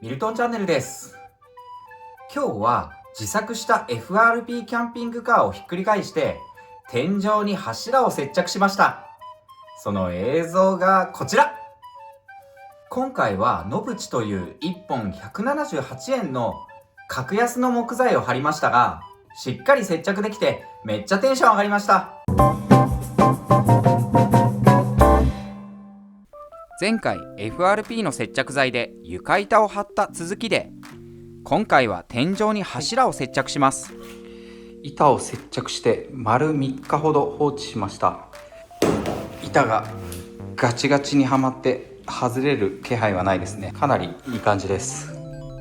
ミルトンチャンネルです。今日は自作した FRP キャンピングカーをひっくり返して天井に柱を接着しました。その映像がこちら。今回はノブチという1本178円の格安の木材を貼りましたが、しっかり接着できてめっちゃテンション上がりました。前回 FRP の接着剤で床板を貼った続きで、今回は天井に柱を接着します。板を接着して丸3日ほど放置しました。板がガチガチにはまって外れる気配はないですね。かなりいい感じです。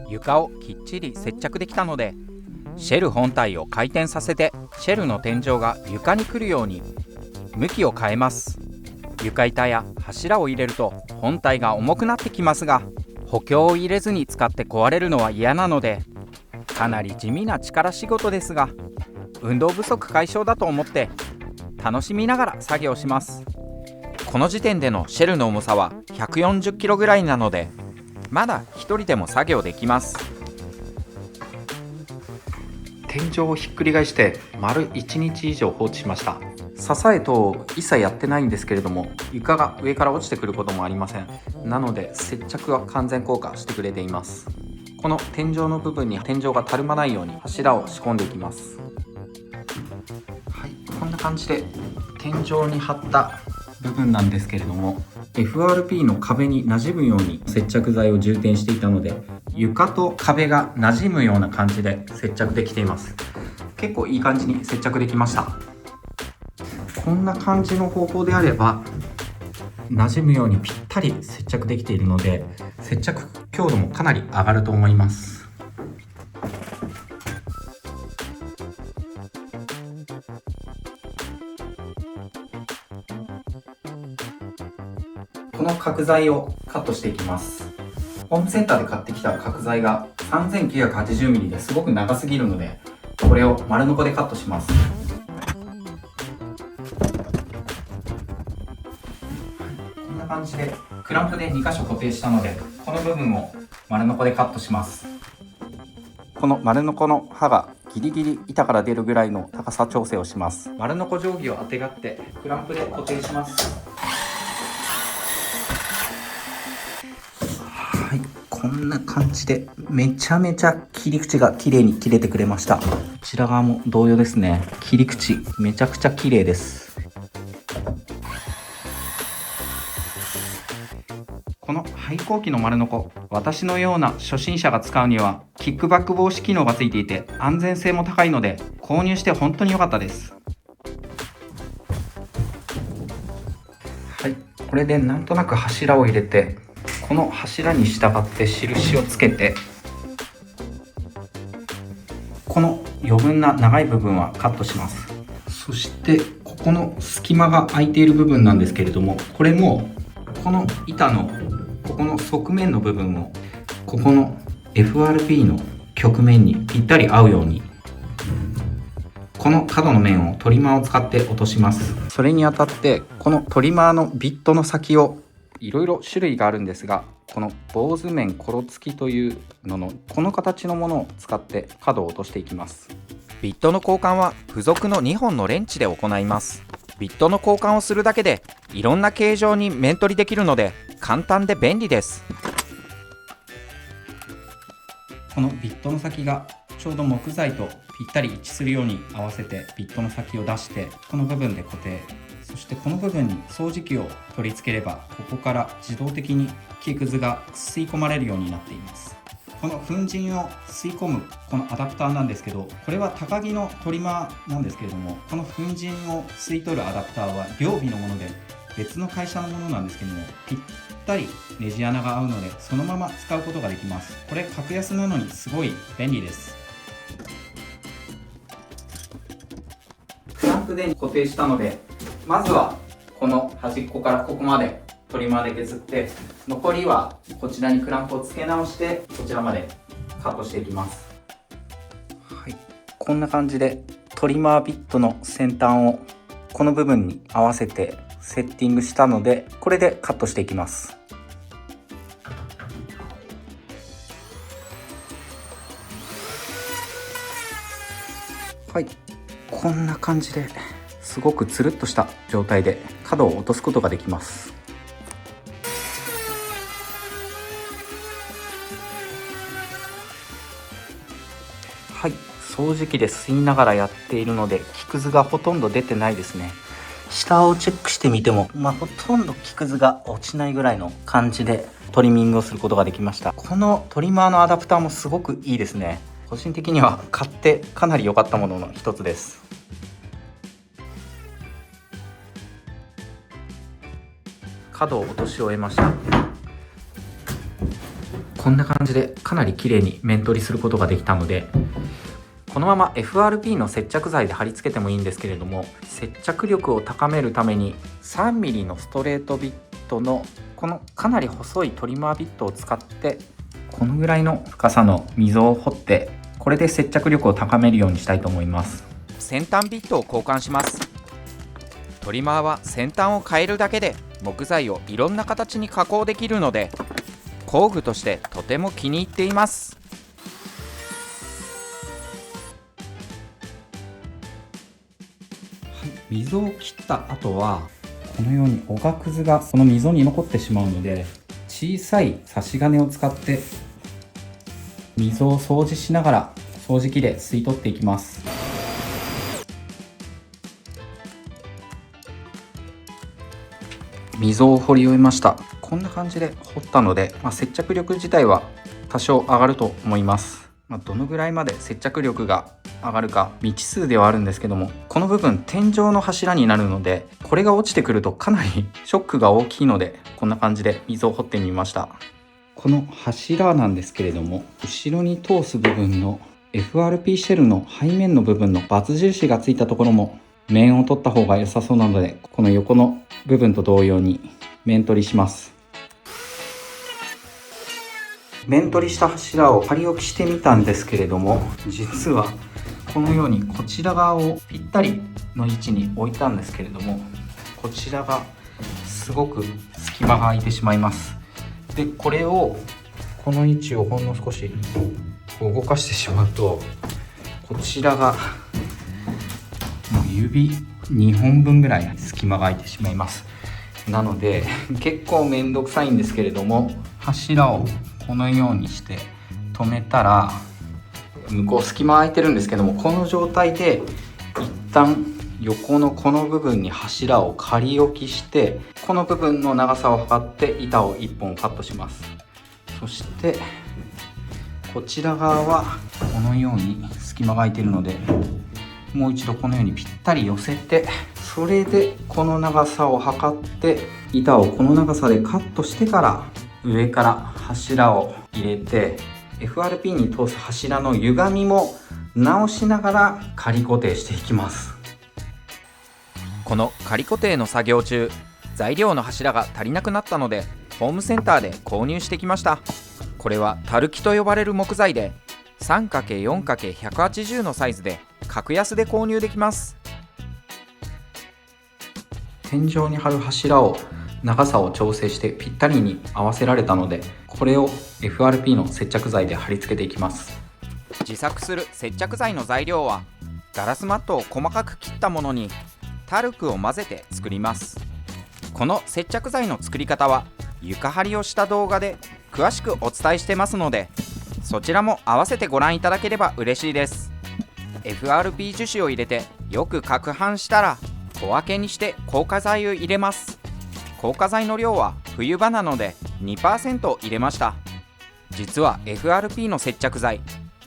床をきっちり接着できたので、シェル本体を回転させてシェルの天井が床に来るように向きを変えます。床板や柱を入れると本体が重くなってきますが、補強を入れずに使って壊れるのは嫌なので、かなり地味な力仕事ですが、運動不足解消だと思って楽しみながら作業します。この時点でのシェルの重さは140キロぐらいなので、まだ一人でも作業できます。天井をひっくり返して丸1日以上放置しました。支え等一切やってないんですけれども、床が上から落ちてくることもありません。なので接着は完全効果してくれています。この天井の部分に天井がたるまないように柱を仕込んでいきます。はい、こんな感じで天井に貼った部分なんですけれども、 FRP の壁に馴染むように接着剤を充填していたので、床と壁が馴染むような感じで接着できています。結構いい感じに接着できました。こんな感じの方法であれば馴染むようにぴったり接着できているので、接着強度もかなり上がると思います。この角材をカットしていきます。ホームセンターで買ってきた角材が 3980mm ですごく長すぎるので、これを丸ノコでカットします。こんな感じでクランプで2箇所固定したので、この部分を丸ノコでカットします。この丸ノコの刃がギリギリ板から出るぐらいの高さ調整をします。丸ノコ定規をあてがってクランプで固定します。はい、こんな感じでめちゃめちゃ切り口が綺麗に切れてくれました。こちら側も同様ですね。切り口めちゃくちゃ綺麗です。この廃校機の丸ノコ、私のような初心者が使うにはキックバック防止機能がついていて安全性も高いので、購入して本当に良かったです。はい、これでなんとなく柱を入れて、この柱に従って印をつけて、この余分な長い部分はカットします。そしてここの隙間が空いている部分なんですけれども、これもこの板のここの側面の部分をここの FRP の曲面にぴったり合うように、この角の面をトリマーを使って落とします。それにあたってこのトリマーのビットの先を、いろいろ種類があるんですが、この坊主面コロ付きというののこの形のものを使って角を落としていきます。ビットの交換は付属の2本のレンチで行います。ビットの交換をするだけでいろんな形状に面取りできるので簡単で便利です。このビットの先がちょうど木材とぴったり一致するように合わせてビットの先を出して、この部分で固定、そしてこの部分に掃除機を取り付ければ、ここから自動的に木くずが吸い込まれるようになっています。この粉塵を吸い込むこのアダプターなんですけど、これは高木のトリマーなんですけれども、この粉塵を吸い取るアダプターは両備のもので別の会社のものなんですけども、ぴったりネジ穴が合うのでそのまま使うことができます。これ格安なのにすごい便利です。クランプで固定したので、まずはこの端っこからここまでトリマーで削って、残りはこちらにクランプを付け直してこちらまでカットしていきます。はい、こんな感じでトリマービットの先端をこの部分に合わせてセッティングしたので、これでカットしていきます。はい、こんな感じですごくつるっとした状態で角を落とすことができます。はい、掃除機で吸いながらやっているので木くずがほとんど出てないですね。下をチェックしてみても、ほとんど木くずが落ちないぐらいの感じでトリミングをすることができました。このトリマーのアダプターもすごくいいですね。個人的には買ってかなり良かったものの一つです。角を落とし終えました。こんな感じでかなり綺麗に面取りすることができたので、このまま FRP の接着剤で貼り付けてもいいんですけれども、接着力を高めるために 3mm のストレートビットのこのかなり細いトリマービットを使ってこのぐらいの深さの溝を掘って、これで接着力を高めるようにしたいと思います。先端ビットを交換します。トリマーは先端を変えるだけで木材をいろんな形に加工できるので、工具としてとても気に入っています。溝を切った後はこのようにおがくずがこの溝に残ってしまうので、小さい差し金を使って溝を掃除しながら掃除機で吸い取っていきます。溝を掘り終えました。こんな感じで掘ったので、接着力自体は多少上がると思います。どのぐらいまで接着力が上がるか未知数ではあるんですけども、この部分天井の柱になるので、これが落ちてくるとかなりショックが大きいので、こんな感じで溝を掘ってみました。この柱なんですけれども、後ろに通す部分の FRP シェルの背面の部分のバツ印がついたところも面を取った方が良さそうなので、この横の部分と同様に面取りします。面取りした柱を仮置きしてみたんですけれども、実はこのようにこちら側をぴったりの位置に置いたんですけれども、こちらがすごく隙間が空いてしまいます。でこれをこの位置をほんの少し動かしてしまうと、こちらがもう指2本分ぐらい隙間が空いてしまいます。なので結構めんどくさいんですけれども、柱をこのようにして止めたら、向こう隙間空いてるんですけども、この状態で一旦横のこの部分に柱を仮置きして、この部分の長さを測って板を1本カットします。そしてこちら側はこのように隙間が空いているので、もう一度このようにぴったり寄せて、それでこの長さを測って板をこの長さでカットしてから、上から柱を入れて FRP に通す柱の歪みも直しながら仮固定していきます。この仮固定の作業中、材料の柱が足りなくなったのでホームセンターで購入してきました。これはタルキと呼ばれる木材で 3×4×180 のサイズで格安で購入できます。天井に張る柱を長さを調整してぴったりに合わせられたので、これを FRP の接着剤で貼り付けていきます。自作する接着剤の材料はガラスマットを細かく切ったものにタルクを混ぜて作ります。この接着剤の作り方は床張りをした動画で詳しくお伝えしてますので、そちらも合わせてご覧いただければ嬉しいです。 FRP 樹脂を入れてよく攪拌したら小分けにして硬化剤を入れます。硬化剤の量は冬場なので 2% 入れました。実は FRP の接着剤、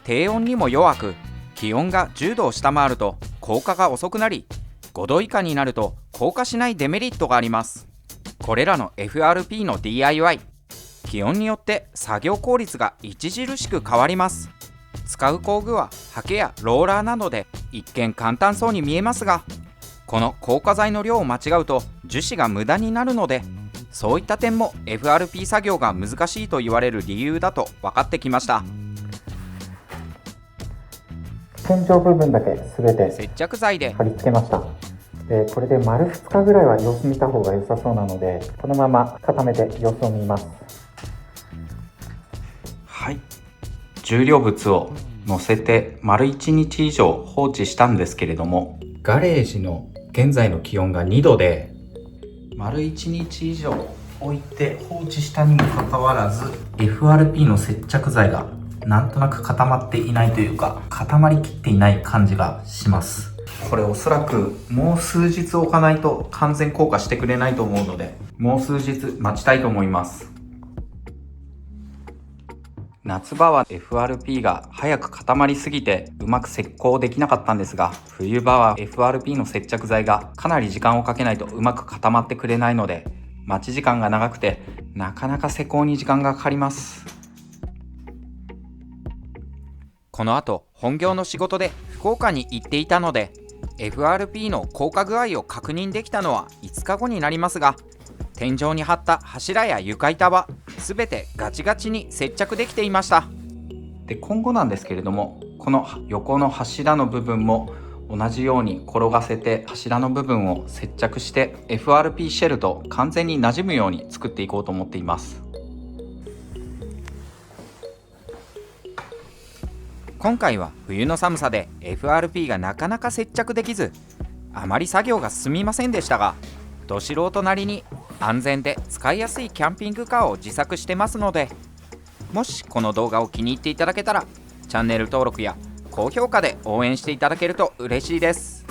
低温にも弱く、気温が10度を下回ると硬化が遅くなり、5度以下になると硬化しないデメリットがあります。これらの FRP の DIY、 気温によって作業効率が著しく変わります。使う工具はハケやローラーなどで一見簡単そうに見えますが、この硬化剤の量を間違うと樹脂が無駄になるので、そういった点も FRP 作業が難しいと言われる理由だと分かってきました。天井部分だけ全て接着剤で貼り付けました。これで丸2日ぐらいは様子見た方が良さそうなので、このまま固めて様子を見ます。はい、重量物を乗せて丸1日以上放置したんですけれども、ガレージの現在の気温が2度で、丸1日以上置いて放置したにもかかわらず FRP の接着剤がなんとなく固まっていないというか、固まりきっていない感じがします。これおそらくもう数日置かないと完全硬化してくれないと思うので、もう数日待ちたいと思います。夏場は FRP が早く固まりすぎてうまく接膠できなかったんですが、冬場は FRP の接着剤がかなり時間をかけないとうまく固まってくれないので、待ち時間が長くてなかなか施工に時間がかかります。この後本業の仕事で福岡に行っていたので、 FRP の硬化具合を確認できたのは5日後になりますが、天井に張った柱や床板は全てガチガチに接着できていました。で、今後なんですけれども、この横の柱の部分も同じように転がせて柱の部分を接着して FRP シェルと完全に馴染むように作っていこうと思っています。今回は冬の寒さで FRP がなかなか接着できず、あまり作業が進みませんでしたが、ど素人なりに安全で使いやすいキャンピングカーを自作してますので、もしこの動画を気に入っていただけたらチャンネル登録や高評価で応援していただけると嬉しいです。